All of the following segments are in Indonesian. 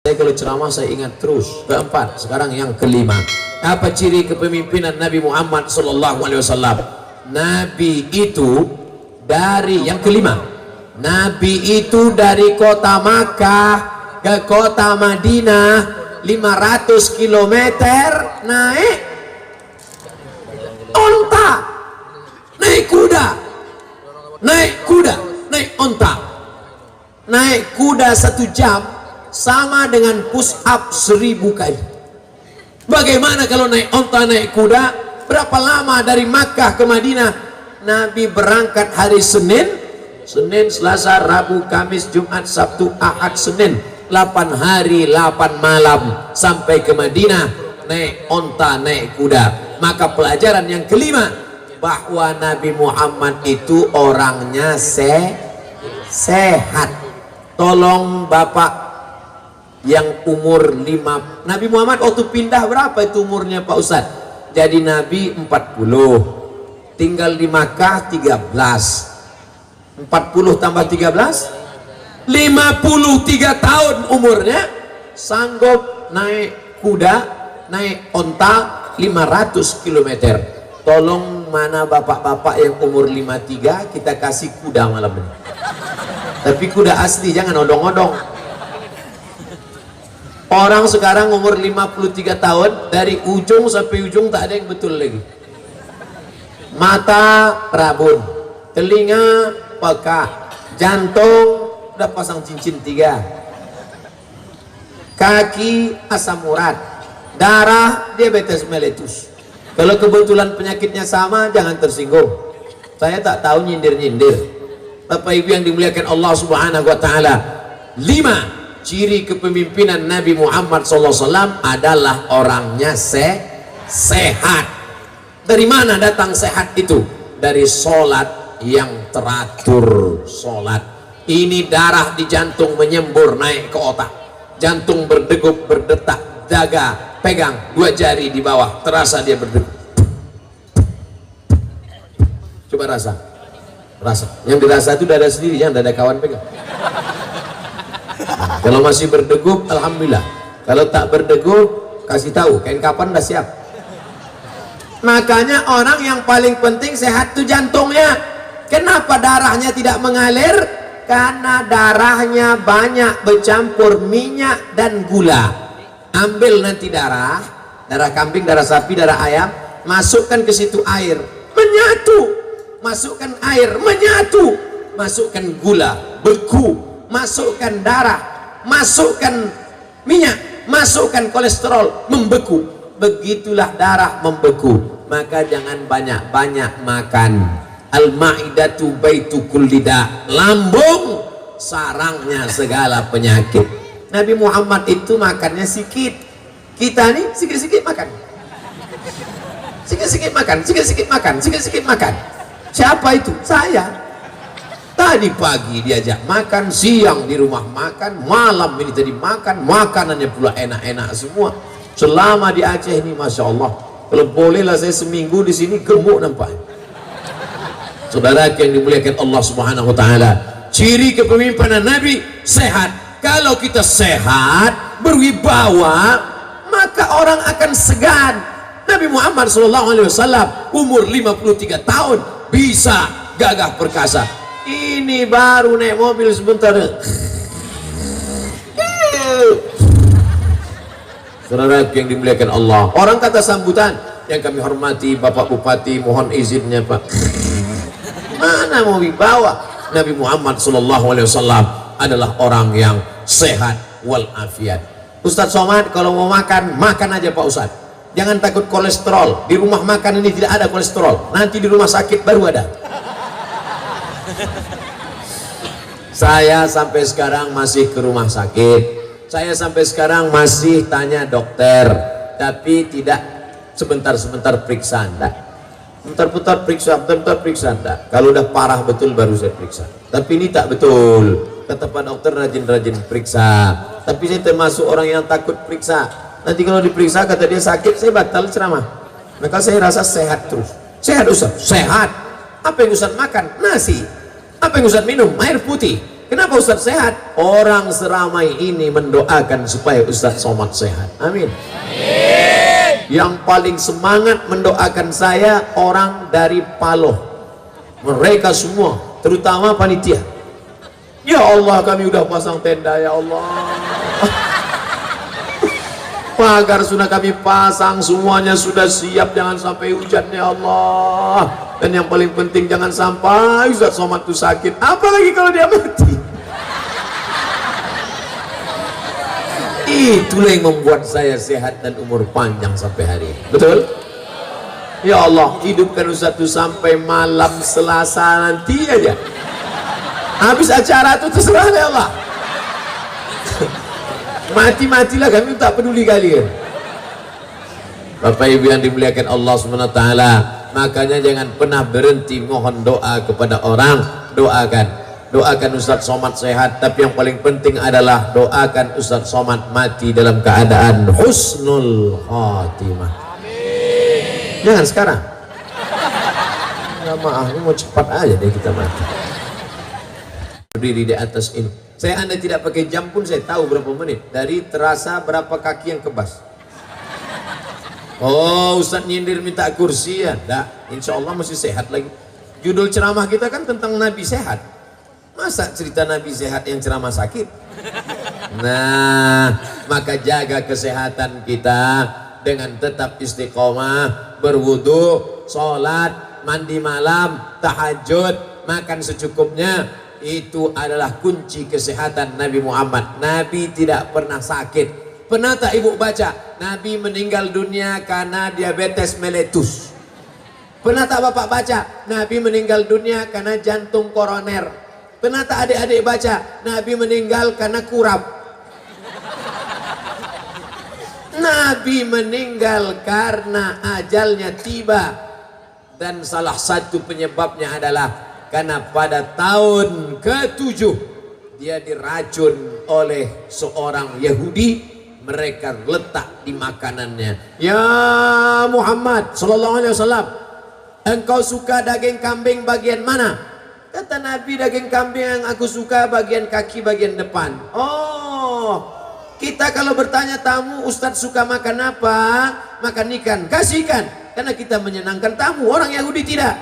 Saya kalau ceramah saya ingat terus. Keempat, sekarang yang kelima. Apa ciri kepemimpinan Nabi Muhammad SAW? Nabi itu dari yang kelima. Nabi itu dari kota Makkah ke kota Madinah 500 km naik onta, naik kuda, naik onta, naik kuda 1 jam sama dengan push up 1000 kali. Bagaimana kalau naik onta, naik kuda? Berapa lama dari Makkah ke Madinah? Nabi berangkat hari Senin, Selasa, Rabu, Kamis, Jumat, Sabtu, Ahad, Senin, 8 hari 8 malam sampai ke Madinah naik onta, naik kuda. Maka pelajaran yang kelima, bahwa Nabi Muhammad itu orangnya sehat. Tolong Bapak yang umur 5, Nabi Muhammad waktu pindah berapa itu umurnya Pak Ustadz? Jadi Nabi 40, tinggal di Makkah 13, 40 tambah 13 53 tahun umurnya, sanggup naik kuda, naik onta 500 km. Tolong mana bapak-bapak yang umur 53, kita kasih kuda malam ini, tapi kuda asli, jangan odong-odong. Orang sekarang umur 53 tahun, dari ujung sampai ujung tak ada yang betul lagi. Mata rabun, telinga peka, jantung udah pasang cincin 3, kaki asam urat, darah diabetes mellitus. Kalau kebetulan penyakitnya sama, jangan tersinggung. Saya tak tahu nyindir-nyindir. Bapak Ibu yang dimuliakan Allah Subhanahu wa Ta'ala, 5 ciri kepemimpinan Nabi Muhammad SAW adalah orangnya sehat. Dari mana datang sehat itu? Dari sholat yang teratur. Sholat ini, darah di jantung menyembur naik ke otak, jantung berdegup berdetak, jaga, pegang 2 jari di bawah, terasa dia berdegup. Coba rasa, yang dirasa itu dada sendiri, jangan dada kawan pegang. Kalau masih berdegup, alhamdulillah. Kalau tak berdegup, kasih tahu kain kapan dah siap. Makanya orang yang paling penting sehat itu jantungnya. Kenapa darahnya tidak mengalir? Karena darahnya banyak bercampur minyak dan gula. Ambil nanti darah kambing, darah sapi, darah ayam, masukkan ke situ air, menyatu. Masukkan air, menyatu. Masukkan gula, beku. Masukkan darah, masukkan minyak, masukkan kolesterol, membeku. Begitulah darah membeku. Maka jangan banyak-banyak makan. Al-ma'idatu baitu kulli da', lambung sarangnya segala penyakit. Nabi Muhammad itu makannya sikit, kita nih sikit-sikit makan, sikit-sikit makan, sikit-sikit makan, sikit-sikit makan. Siapa itu? Saya. Tadi pagi diajak makan, siang di rumah makan, malam ini tadi makan, makanannya pula enak-enak semua. Selama di Aceh ini, masya Allah, kalau bolehlah saya seminggu di sini gemuk nampak. Saudara yang dimuliakan Allah Subhanahu Wa Taala, ciri kepemimpinan Nabi sehat. Kalau kita sehat, berwibawa, maka orang akan segan. Nabi Muhammad SAW umur 53 tahun bisa gagah perkasa. Ini baru naik mobil sebentar. Saudara yang dimuliakan Allah, orang kata sambutan yang kami hormati, Bapak Bupati, mohon izinnya Pak. Mana mau dibawa? Nabi Muhammad SAW adalah orang yang sehat walafiat. Ustadz Somad, kalau mau makan, makan aja Pak Ustadz. Jangan takut kolesterol. Di rumah makan ini tidak ada kolesterol. Nanti di rumah sakit baru ada. Saya sampai sekarang masih ke rumah sakit, saya sampai sekarang masih tanya dokter, tapi tidak sebentar-sebentar periksa, enggak. Bentar-bentar periksa, bentar-bentar periksa, enggak. Kalau udah parah betul baru saya periksa. Tapi ini tak betul. Kata Pak dokter, rajin-rajin periksa. Tapi saya termasuk orang yang takut periksa. Nanti kalau diperiksa kata dia sakit, saya batal ceramah. Maka saya rasa sehat terus. Sehat Ustaz, sehat. Apa yang Ustaz makan? Nasi. Apa yang Ustaz minum? Air putih. Kenapa Ustaz sehat? Orang seramai ini mendoakan supaya Ustaz Somad sehat. Amin. Yang paling semangat mendoakan saya orang dari Paloh. Mereka semua, terutama panitia. Ya Allah, kami udah pasang tenda, ya Allah. Pagar sudah kami pasang, semuanya sudah siap, jangan sampai hujan, ya Allah. Dan yang paling penting jangan sampai Ustaz Somad itu sakit, apalagi kalau dia mati. Itulah yang membuat saya sehat dan umur panjang sampai hari ini. Betul? Ya Allah, hidupkan Ustaz itu sampai malam Selasa nanti aja. Habis acara itu terserah ya Allah. Mati-matilah, kami tak peduli kalian. Bapak Ibu yang dimuliakan Allah SWT, makanya jangan pernah berhenti mohon doa kepada orang. Doakan Ustaz Somad sehat, tapi yang paling penting adalah doakan Ustaz Somad mati dalam keadaan husnul khatimah. Amin. Jangan sekarang. Ya maaf, ini mau cepat aja deh kita mati. Berdiri di atas ini. Anda tidak pakai jam pun saya tahu berapa menit. Dari terasa berapa kaki yang kebas. Oh, Ustaz nyindir minta kursi ya? Enggak, insya Allah masih sehat lagi. Judul ceramah kita kan tentang Nabi sehat. Masa cerita Nabi sehat yang ceramah sakit? Nah, maka jaga kesehatan kita dengan tetap istiqomah, berwudu, sholat, mandi malam, tahajud, makan secukupnya. Itu adalah kunci kesehatan Nabi Muhammad. Nabi tidak pernah sakit. Pernah tak ibu baca? Nabi meninggal dunia karena diabetes meletus. Pernah tak bapak baca? Nabi meninggal dunia karena jantung koroner. Pernah tak adik-adik baca? Nabi meninggal karena kurap. Nabi meninggal karena ajalnya tiba. Dan salah satu penyebabnya adalah karena pada tahun ke-7 dia diracun oleh seorang Yahudi. Mereka letak di makanannya, ya Muhammad sallallahu alaihi wasallam, engkau suka daging kambing bagian mana? Kata Nabi, daging kambing yang aku suka bagian kaki bagian depan. Oh, kita kalau bertanya tamu, Ustadz suka makan apa? Makan ikan, kasih ikan, karena kita menyenangkan tamu. Orang Yahudi tidak.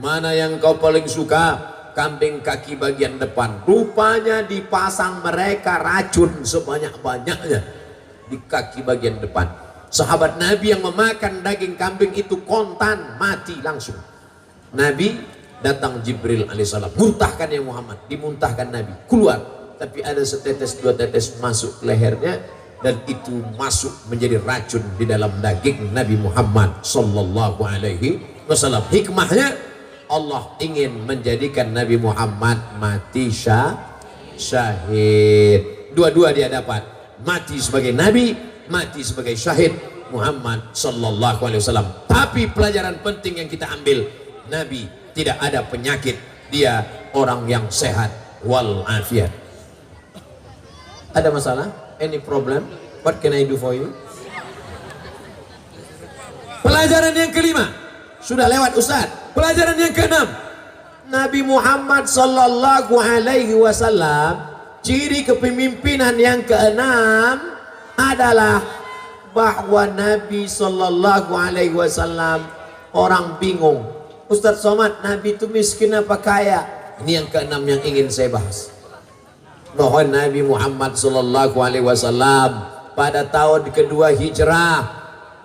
Mana yang kau paling suka? Kambing kaki bagian depan. Rupanya dipasang mereka racun sebanyak-banyaknya di kaki bagian depan. Sahabat Nabi yang memakan daging kambing itu kontan mati langsung. Nabi datang Jibril alaihissalam, muntahkan ya Muhammad, dimuntahkan Nabi, keluar, tapi ada setetes dua tetes masuk ke lehernya, dan itu masuk menjadi racun di dalam daging Nabi Muhammad sallallahu alaihi wasallam. Hikmahnya Allah ingin menjadikan Nabi Muhammad mati syahid. Dua-dua dia dapat, mati sebagai Nabi, mati sebagai syahid Muhammad sallallahu alaihi wasallam. Tapi pelajaran penting yang kita ambil, Nabi tidak ada penyakit, dia orang yang sehat walafiat. Ada masalah? Any problem? What can I do for you? Pelajaran yang kelima sudah lewat Ustaz. Pelajaran yang keenam, Nabi Muhammad sallallahu alaihi wasallam, ciri kepemimpinan yang keenam adalah bahwa Nabi sallallahu alaihi wasallam orang bingung. Ustaz Somad, Nabi itu miskin apa kaya? Ini yang keenam yang ingin saya bahas. Bahwa Nabi Muhammad sallallahu alaihi wasallam pada tahun kedua hijrah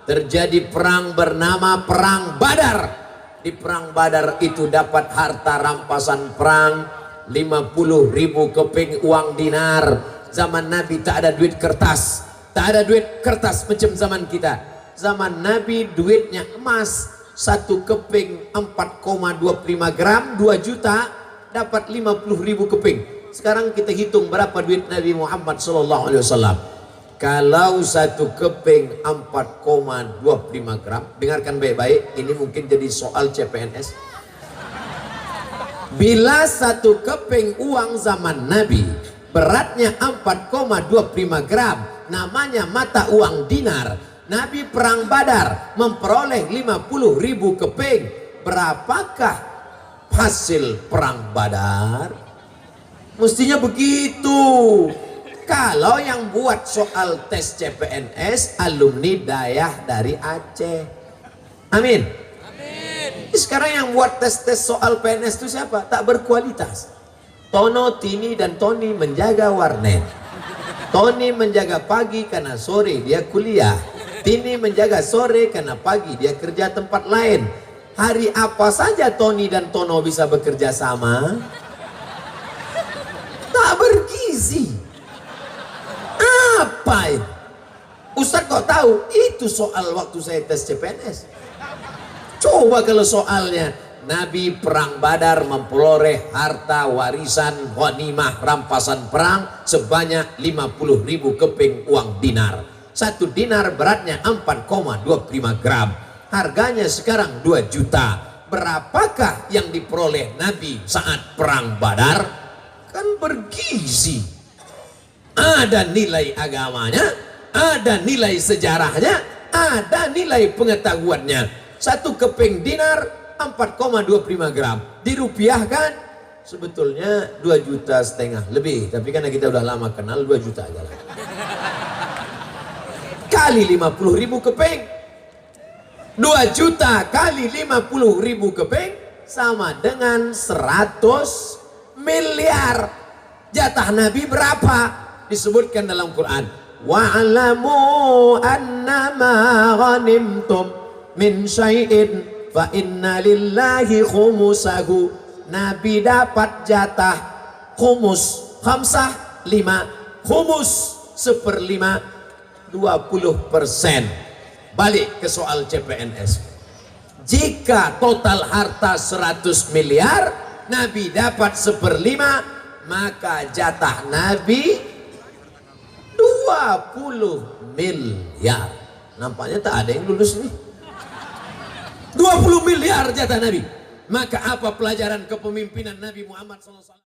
terjadi perang bernama Perang Badar. Di Perang Badar itu dapat harta rampasan perang 50.000 keping uang dinar. Zaman Nabi tak ada duit kertas. Tak ada duit kertas macam zaman kita. Zaman Nabi duitnya emas. 1 keping 4,25 gram, 2 juta dapat 50.000 keping. Sekarang kita hitung berapa duit Nabi Muhammad SAW. Kalau 1 keping 4,25 gram, dengarkan baik-baik, ini mungkin jadi soal CPNS. Bila 1 keping uang zaman Nabi beratnya 4,25 gram, namanya mata uang dinar. Nabi perang Badar memperoleh 50.000 keping. Berapakah hasil perang Badar? Mestinya begitu. Kalau yang buat soal tes CPNS alumni Dayah dari Aceh. Amin. Sekarang yang buat tes-tes soal PNS itu siapa? Tak berkualitas. Tono, Tini, dan Tony menjaga warnet. Tony menjaga pagi karena sore dia kuliah. Tini menjaga sore karena pagi dia kerja tempat lain. Hari apa saja Tony dan Tono bisa bekerja sama? Tak bergizi. Apa itu? Ustadz kok tahu? Itu soal waktu saya tes CPNS. Coba kalau soalnya Nabi perang Badar memperoleh harta warisan ghanimah rampasan perang sebanyak 50.000 keping uang dinar. 1 dinar beratnya 4,25 gram. Harganya sekarang 2 juta. Berapakah yang diperoleh Nabi saat perang Badar? Kan bergizi. Ada nilai agamanya, ada nilai sejarahnya, ada nilai pengetahuannya. 1 keping dinar 4,25 gram. Dirupiahkan sebetulnya 2,5 juta lebih. Tapi karena kita udah lama kenal 2 juta aja lah. Kali 50.000 keping. 2 juta kali 50.000 keping sama dengan 100 miliar. Jatah Nabi berapa? Disebutkan dalam Quran. Wa'alamu annama ghanimtum min syai'in fa inna lillahi khumusahu. Nabi dapat jatah khumus, khamsah 5, khumus 1/5, 20%. Balik ke soal CPNS. Jika total harta 100 miliar, Nabi dapat 1/5, maka jatah Nabi 20 miliar. Nampaknya tak ada yang lulus nih. 20 miliar jatah Nabi. Maka apa pelajaran kepemimpinan Nabi Muhammad SAW?